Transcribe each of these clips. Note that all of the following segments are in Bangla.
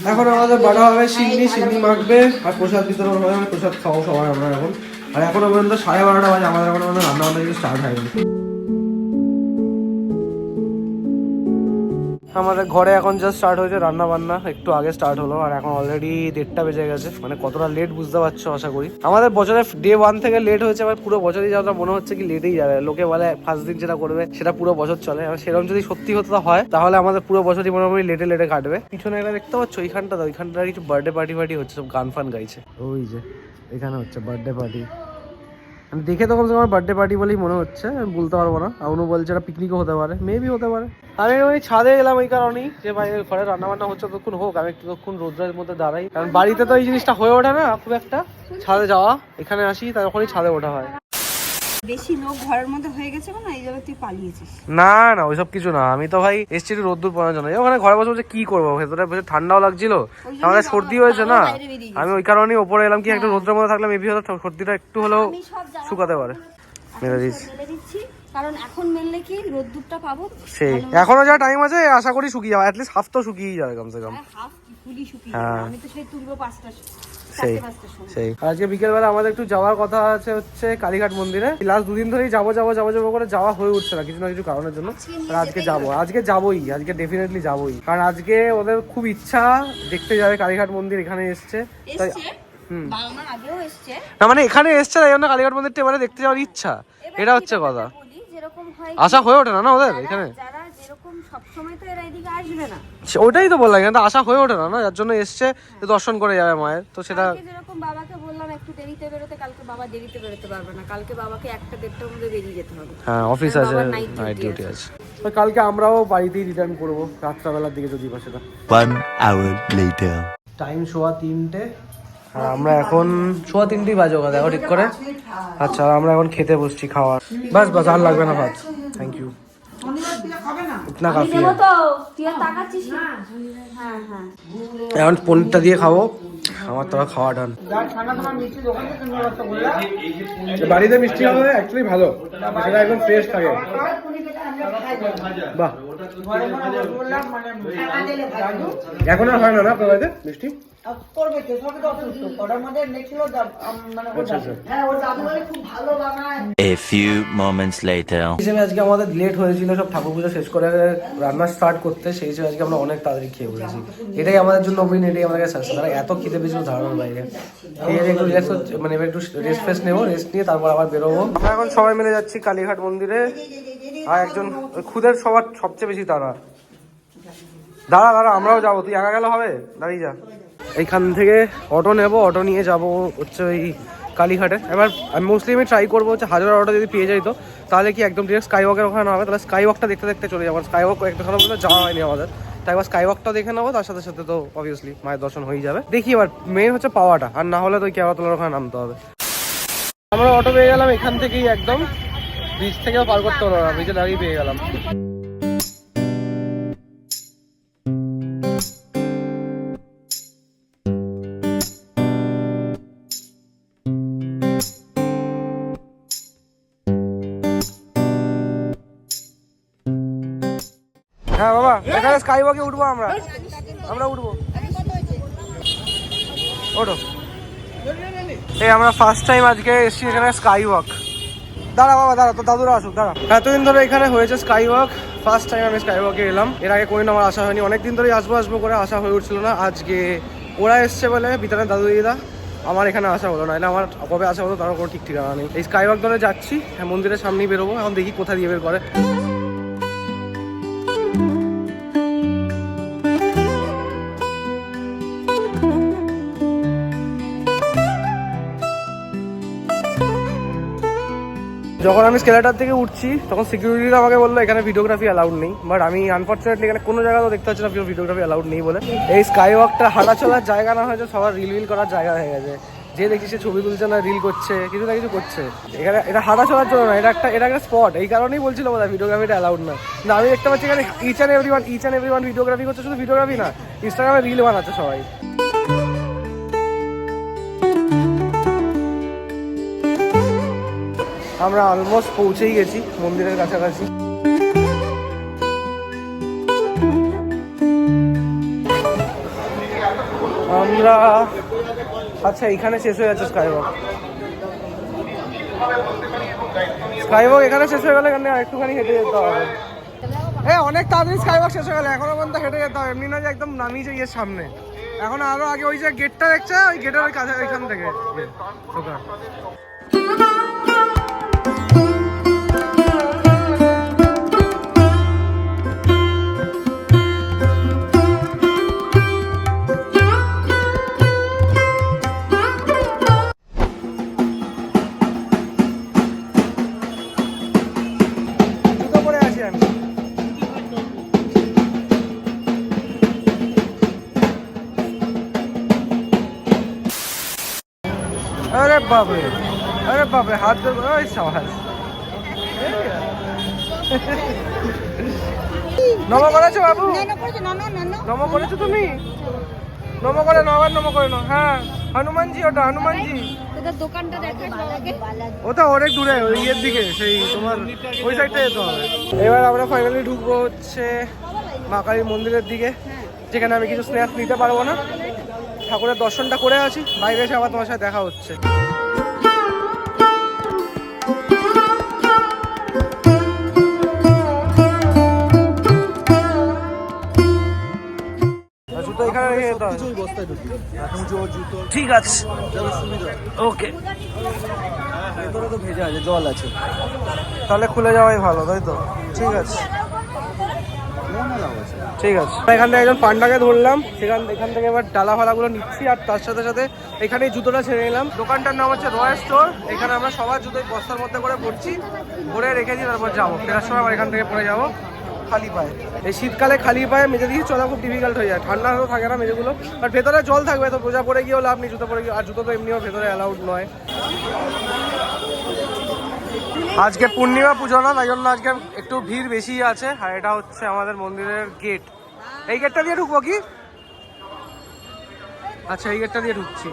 এখন আমাদের বাড়া হবে সিন্নি মাখবে আর প্রসাদ বিতরণ হবে, প্রসাদ খাওয়া সবাই আমরা এখন। আর এখনো পর্যন্ত 12:30 বাজে, আমাদের এখনো পর্যন্ত রান্না বান্না কিছু স্টার্ট হয়নি। আমাদের ঘরে এখন জাস্ট স্টার্ট হয়েছে রান্না বান্না, একটু আগে স্টার্ট হলো আর এখন অলরেডি 1:30 বেজে গেছে। মানে কতটা লেট বুঝতে পারছো আশা করি। আমাদের বছরের ডে 1 থেকে লেট হয়েছে, আবার পুরো বছরই যাওয়া মনে হচ্ছে কি লেটেই যাবে। লোকে বলে ফার্স্ট দিন যেটা করবে সেটা পুরো বছর চলে, আর সেরকম যদি সত্যি হতে হয় তাহলে আমাদের পুরো বছরই মোটামুটি লেটে কাটবে। পিছনে এটা দেখতে পাচ্ছ, ওইখানটা কিছু বার্থডে পার্টি হচ্ছে, সব গান ফান গাইছে। ওই যে এখানে হচ্ছে বার্থডে পার্টি। আমি দেখে তখন আমার বার্থডে পার্টি বলেই মনে হচ্ছে, আমি বলতে পারবো না। আউনু বলছে এটা পিকনিকও হতে পারে, মেবি হতে পারে। আমি ওই ছাদে এলাম ওই কারণেই যে ভাই ঘরে রান্না বান্না হচ্ছে, ততক্ষণ হোক, আমি একটুক্ষণ রোদ্রের মধ্যে দাঁড়াই, কারণ বাড়িতে তো এই জিনিসটা হয়ে ওঠে না খুব একটা। ছাদে যাওয়া, এখানে আসি তখনই ছাদে ওঠা হয়। বেশি লোক ঘরের মধ্যে হয়ে গেছে না, এই জন্য তুই পালিয়েছিস। না ওইসব কিছু না, আমি তো ভাই এসছি একটু রোদ্দুর পড়ার জন্য। ওখানে ঘরে বসে বসে কি করবো, ভেতরে বসে ঠান্ডাও লাগছিল, আমাদের সর্দি হয়েছে না, আমি ওই কারণেই ওপরে এলাম কি একটু রোদ্রের মধ্যে থাকলে মেবি হয়তো সর্দিটা একটু হলেও শুকাতে পারে। মেরে দিচ্ছি কারণ এখন মেললে কি রোদ্দুরটা পাবো, সেই এখনো যা টাইম আছে আশা করি শুকিয়ে যাবে, অ্যাটলিস্ট হাফ তো শুকিয়ে যাবে কমসে কম। হাফ ফুলি শুকিয়ে যাবে। আমি তো সেই তুলবো 5টা সেই আজকে বিকেলবেলা আমাদের একটু যাওয়ার কথা আছে হচ্ছে কালীঘাট মন্দিরে। লাস্ট 2 দিন ধরেই যাবো করে যাওয়া হয়ে উঠছে না কিছু না কিছু কারণের জন্য। আজকে যাবোই, আজকে ডেফিনেটলি যাবোই, কারণ আজকে ওদের খুব ইচ্ছা দেখতে যাবে কালীঘাট মন্দির। এখানে এসছে তাই না, মানে এখানে এসছে তাই জন্য কালীঘাট মন্দিরটা এবারে দেখতে যাওয়ার ইচ্ছা, এটা হচ্ছে কথা। আশা হয়ে ওঠে না ওদের এখানে, ওটাই তো বললাম, এখানে আশা হয়ে ওঠে না, যার জন্য এসছে দর্শন করে যাবে মায়ের। তো সেটা বাবাকে বললাম একটু দেরিতে বেরোতে, কালকে বাবা দেরিতে বেরোতে পারবে না, কালকে বাবাকে 1টা-1:30টার মধ্যে বেরিয়ে যেতে হবে। হ্যাঁ অফিস আছে, নাইট ডিউটি আছে। কালকে আমরাও বাড়িতেই রিটার্ন করবো রাত্রাবেলার দিকে যদি বা সেটা। 1 hour later. টাইম 3:15, আর আমরা এখন 3:15 বাজে ওখানে দেখো ঠিক করে। আচ্ছা আমরা এখন খেতে বসছি, খাওয়ার বাস আর লাগবে না ভাত, থ্যাংক ইউ, ইতনা কাফি। এখন পনিরটা দিয়ে খাবো, আমার তো খাওয়া ডান। বাড়িতে মিষ্টি হবে অ্যাকচুয়ালি ভালো, সেটা একদম ফ্রেশ থাকে। বাহ, এখন আর হয় না আপনার বাড়িতে মিষ্টি? A few moments later. হিসেবে আজকে আমাদের লেট হয়েছিল সব ঠাকুর পুজো শেষ করে রান্না স্টার্ট করতে, সেই হিসেবে আজকে আমরা অনেক তাড়াতাড়ি খেয়ে পড়েছি। এটাই আমাদের জন্য অভিন, এটাই আমাদের সাকসেস। তারা এত খিদে পেয়েছিল ধারণার বাইরে। খেয়ে একটু রিল্যাক্স, মানে একটু রেস্ট ফেস্ট নেবো, রেস্ট নিয়ে তারপর আবার বেরোবো। আমরা এখন সবাই মিলে যাচ্ছি কালীঘাট মন্দিরে। আর একজন খুদের সবচেয়ে বেশি দাঁড়া আমরাও যাবো, তুই একা গেলে হবে, দাঁড়িয়ে যা। এইখান থেকে অটো নেবো, অটো নিয়ে যাবো হচ্ছে ওই কালীঘাটে। এবার আমি মোস্টলি ট্রাই করবো হচ্ছে হাজার অটো যদি পেয়ে যাই তো তাহলে কি একদম ডিরেক্ট স্কাই ওয়াকের ওখানে হবে, তাহলে স্কাই ওয়াকটা দেখতে চলে যাবো। স্কাই ওয়াক একটাখানে যাওয়া হয়নি আমাদের, তাই এবার স্কাই ওয়াকটাও দেখে নেবো, তার সাথে সাথে তো অবভিয়াসলি মায়ের দর্শন হয়ে যাবে। দেখি এবার মেন হচ্ছে পাওয়াটা, আর না হলে তো কেওড়াতলার ওখানে নামতে হবে। আমরা অটো পেয়ে গেলাম এখান থেকেই, একদম ব্রিজ থেকেও পার করতে হলো না, ব্রিজের আগেই পেয়ে গেলাম। হ্যাঁ বাবা, এখানে স্কাই ওয়াকে উঠবো, আমরা উঠবো, ওঠো। এই আমরা ফার্স্ট টাইম আজকে এসেছি এখানে স্কাই ওয়াক। দাঁড়া বাবা দাঁড়া, তো দাদুরা আসুক, দাঁড়া। এতদিন ধরে এখানে হয়েছে স্কাই ওয়াক, ফার্স্ট টাইম আমি স্কাই ওয়াকে এলাম। এর আগে কোনোদিন আমার আসা হয়নি, অনেকদিন ধরেই আসবো করে আসা হয়ে উঠছিল না। আজকে ওরা এসছে বলে, বিতানের দাদু দিদা, আমার এখানে আসা হলো না, এলে আমার কবে আসা হলো তার কোনো ঠিক ঠিকানা নেই। এই স্কাই ওয়াক ধরে যাচ্ছি, মন্দিরের সামনেই বেরোবো, এখন দেখি কোথা দিয়ে বের করে। যখন আমি স্কেলেটার থেকে উঠছি তখন সিকিউরিটিরা আমাকে বললো এখানে ভিডিওগ্রাফি অ্যালাউড নেই, বাট আমি আনফর্চুনেটলি এখানে কোনো জায়গাতেও দেখতে পাচ্ছি না ভিডিওগ্রাফি অ্যালাউড নেই বলে। এই স্কাই ওয়াকটা হাঁটা চলার জায়গা না হয়েছে, সবার রিল করার জায়গা হয়ে গেছে। যে দেখছি সে ছবি তুলছে না, রিল করছে, কিছু না কিছু করছে। এখানে এটা হাঁটা চলার জন্য না, এটা একটা স্পট, এই কারণেই বলছিল বোধ হয় ভিডিওগ্রাফিটা অ্যালাউড না। কিন্তু আমি দেখতে পাচ্ছি এখানে ইচ অ্যান্ড এভরিওয়ান ভিডিওগ্রাফি করছে, শুধু ভিডিওগ্রাফি না, ইনস্টাগ্রামে রিল বানাচ্ছে সবাই। আমরা অলমোস্ট পৌঁছেই গেছি মন্দিরের কাছাকাছি। আমরা আচ্ছা এখানে শেষ হয়ে যাচ্ছে স্কাইওয়াক। স্কাইওয়াক এখানে শেষ হয়ে গেলে এখানে একটুখানি হেঁটে যেতে হবে। হ্যাঁ অনেক তাড়াতাড়ি স্কাইওয়াক শেষ হয়ে গেলে, এখনো পর্যন্ত হেঁটে যেতে হবে, এমনি না যে একদম নামিয়ে যে ইয়ের সামনে। এখন আরো আগে ওই যে গেটটা দেখছে, ওই গেটের ওই কাছে ওইখান থেকে দোকান। জুতো পরে আছি আমি। अरे बाप रे हाथ दर्द ओए साहस নমো করেছো বাবু? নমো করেছো তুমি? নমো করে নাও, আবার নমো করে নাও। হ্যাঁ হনুমানজি, ওটা হনুমানজি। দোকানটা দেখাই ওটা অনেক দূরে, ওই ইয়ের দিকে, সেই তোমার ওই সাইডটা যেতে হবে। এবার আমরা ফাইনালি ঢুকবো হচ্ছে মা কালীর মন্দিরের দিকে, যেখানে আমি কিছু স্ন্যাক্স নিতে পারবো না। ঠাকুরের দর্শনটা করে আছি, বাইরে এসে আবার তোমার সাথে দেখা হচ্ছে। জুতো এখানে রেখে যেতে হবে। ঠিক আছে, ওকে। ভেতরে তো ভেজা আছে, জল আছে, তাহলে খুলে যাওয়াই ভালো, তাই তো? ঠিক আছে ঠিক আছে। এখান থেকে একজন পান্ডাকে ধরলাম, এখান থেকে এবার ডালা ফালাগুলো নিচ্ছি, আর তার সাথে সাথে এখানে জুতোটা ছেড়ে নিলাম। দোকানটার নাম হচ্ছে রয়্যাল স্টোর। এখানে আমরা সবার জুতো বস্তার মধ্যে করে পড়ছি, ভরে রেখেছি, তারপর যাবো। ফেরার সময় আবার এখান থেকে পরে যাবো খালি পায়ে। এই শীতকালে খালি পায়ে মেঝে দিয়ে চলা খুব ডিফিকাল্ট হয়ে যায়, ঠান্ডা হলেও থাকে না মেঝেগুলো, আর ভেতরে জল থাকবে, তো বোঝা পরে গিয়েও লাভ নেই, জুতো পরে গিয়ে। আর জুতো তো এমনিও ভেতরে অ্যালাউড নয়। আজকে পূর্ণিমা পুজো না, তাই জন্য আজকে একটু ভিড় বেশি আছে। আর এটা হচ্ছে আমাদের মন্দিরের গেট। এই গেটটা দিয়ে ঢুকবো কি? আচ্ছা এই গেটটা দিয়ে ঢুকছি,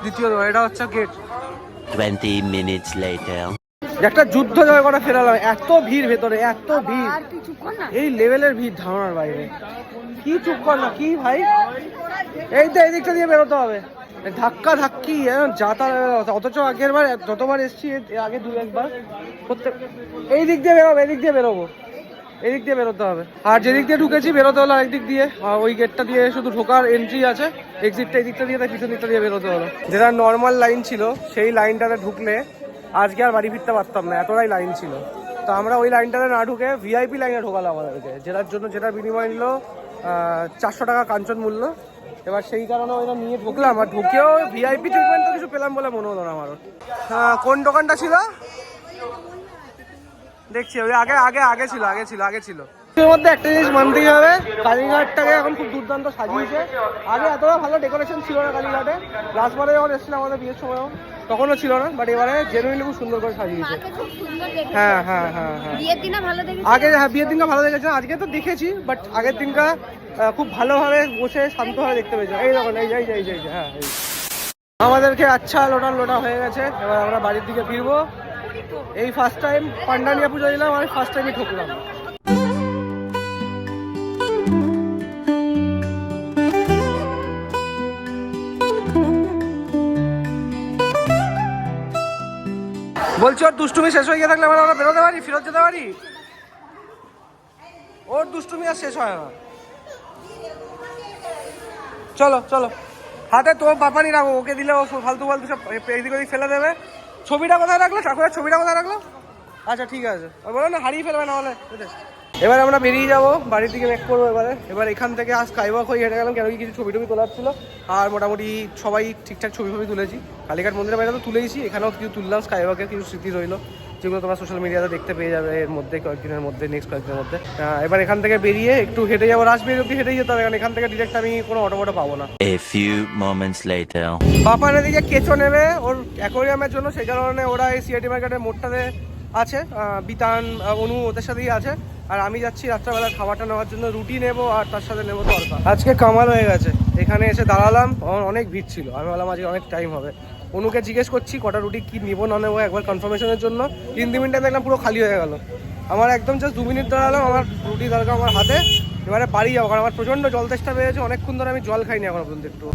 দ্বিতীয় দোর। এটা হচ্ছে গেট। 20 minutes later. একটা যুদ্ধ জয় করে ফেরালাম, এত ভিড় ভেতরে, এত ভিড়, এই লেভেলের ভিড় ধারণার বাইরে। কি চুপ কর না, কি ভাই? এই তো এই দিকটা দিয়ে বেরোতে হবে, ধাক্কা ধাক্কি যাতায়াত। অথচ আগের বার যতবার এসছি আগে দু একবার প্রত্যেক এই দিক দিয়ে বেরোবো, এদিক দিয়ে বেরোবো, এদিক দিয়ে বেরোতে হবে। আর যেদিক দিয়ে ঢুকেছি বেরোতে হলো আরেক দিক দিয়ে। ওই গেটটা দিয়ে শুধু ঢোকার এন্ট্রি আছে, এক্সিটটা এই দিকটা দিয়ে, তাই পিছন দিকটা দিয়ে বেরোতে হলো। যেটা নর্মাল লাইন ছিল সেই লাইনটাতে ঢুকলে আজকে আর বাড়ি ফিরতে পারতাম না, এতটাই লাইন ছিল। তো আমরা ওই লাইনটাতে না ঢুকে ভিআইপি লাইনে ঢোকালো আমাদেরকে, যেটার বিনিময় নিল 400 টাকা কাঞ্চন মূল্য। এবার সেই কারণে ওইটা নিয়ে ঢুকলাম, আর ঢুকেও ভিআইপি ট্রিটমেন্ট তো কিছু পেলাম বলে মনে হলো না আমারও। কোন দোকানটা ছিল দেখছি, ওই আগে ছিল। এর মধ্যে একটা জিনিস মানতেই হবে, কালীঘাটটাকে এখন খুব দুর্দান্ত সাজিয়েছে। আগে এতটা ভালো ডেকোরেশন ছিল না কালীঘাটে। লাস্টবারে যখন এসেছিলাম আমাদের বিয়ের সময়ও তখনও ছিল না, বাট এবারে জেনুইনলি খুব সুন্দর করে সাজিয়েছে। হ্যাঁ বিয়ের দিনে ভালো দেখেছি, আগে হ্যাঁ বিয়ের দিনটা ভালো দেখেছি, আজকে তো দেখেছি, বাট আগের দিনটা খুব ভালোভাবে বসে শান্তভাবে দেখতে পেয়েছি। এই দেখুন এই হ্যাঁ আমাদেরকে আচ্ছা লোটা হয়ে গেছে। এবার আমরা বাড়ির দিকে ফিরবো। এই ফার্স্ট টাইম পান্ডানিয়া পুজো দিলাম, আমি ফার্স্ট টাইমই ঠকলাম। বলছি ওর দুষ্টুমি শেষ হয়ে গিয়ে থাকলে আমরা বেরোতে পারি, ফেরত যেতে পারি? ওর দুষ্টুমি আর শেষ হয় না। চলো হাতে তো পাপানি রাখো, ওকে দিলে ও ফালতু সব এদিক ওদিক ফেলে দেবে। ছবিটা কোথায় রাখলো? ঠাকুরের ছবিটা কোথায় রাখলো? আচ্ছা ঠিক আছে, ওই বলো না হারিয়ে ফেলবে না হলে। এবার আমরা বেরিয়ে যাবো, বাড়ির দিকে ব্যাক করবো। এবার এখান থেকে স্কাইওয়াক হয়ে হেঁটে গেলাম, কেন কি কিছু ছবি তোলার ছিল। আর মোটামুটি সবাই ঠিকঠাক ছবি তুলেছি। কালীঘাট মন্দিরের বাইরে তো তুলেইছি, এখানেও কিছু তুললাম। স্কাইওয়াকের কিছু স্মৃতি রইলো, যেগুলো তোমরা সোশ্যাল মিডিয়াতে দেখতে পেয়ে যাবে এর মধ্যে কয়েকদিনের মধ্যে, নেক্সট কয়েকদিনের মধ্যে। এবার এখান থেকে বেরিয়ে একটু হেঁটে যাবো, রাজবাড়ি অব্দি হেঁটেই যেতে হবে, কারণ এখান থেকে ডিরেক্ট আমি কোনো অটো পাবো না। A few moments later. বাপান এদিকে কেঁচো নেবে ওর অ্যাকোয়ারিয়ামের জন্য, সেই কারণে ওরা এই সিআইটি মার্কেটের মোড়টাতে আছে। বিতান অনু ওদের সাথেই আছে। আর আমি যাচ্ছি রাত্রেবেলা খাবারটা নেওয়ার জন্য, রুটি নেবো আর তার সাথে নেবো তরকা। আজকে কামাল হয়ে গেছে, এখানে এসে দাঁড়ালাম, অনেক ভিড় ছিল। আমি বললাম আজকে অনেক টাইম হবে। অনুকে জিজ্ঞেস করছি কটা রুটি কি নেবো না নেবো একবার কনফার্মেশনের জন্য। 3 মিনিটে দেখলাম পুরো খালি হয়ে গেল। আমার একদম জাস্ট 2 মিনিট দাঁড়ালাম, আমার রুটি তরকা আমার হাতে, এবারে বাড়ি যাবো, কারণ আমার প্রচন্ড জল তেষ্টা পেয়েছে, অনেকক্ষণ ধরে আমি জল খাইনি এখনো পর্যন্ত একটু।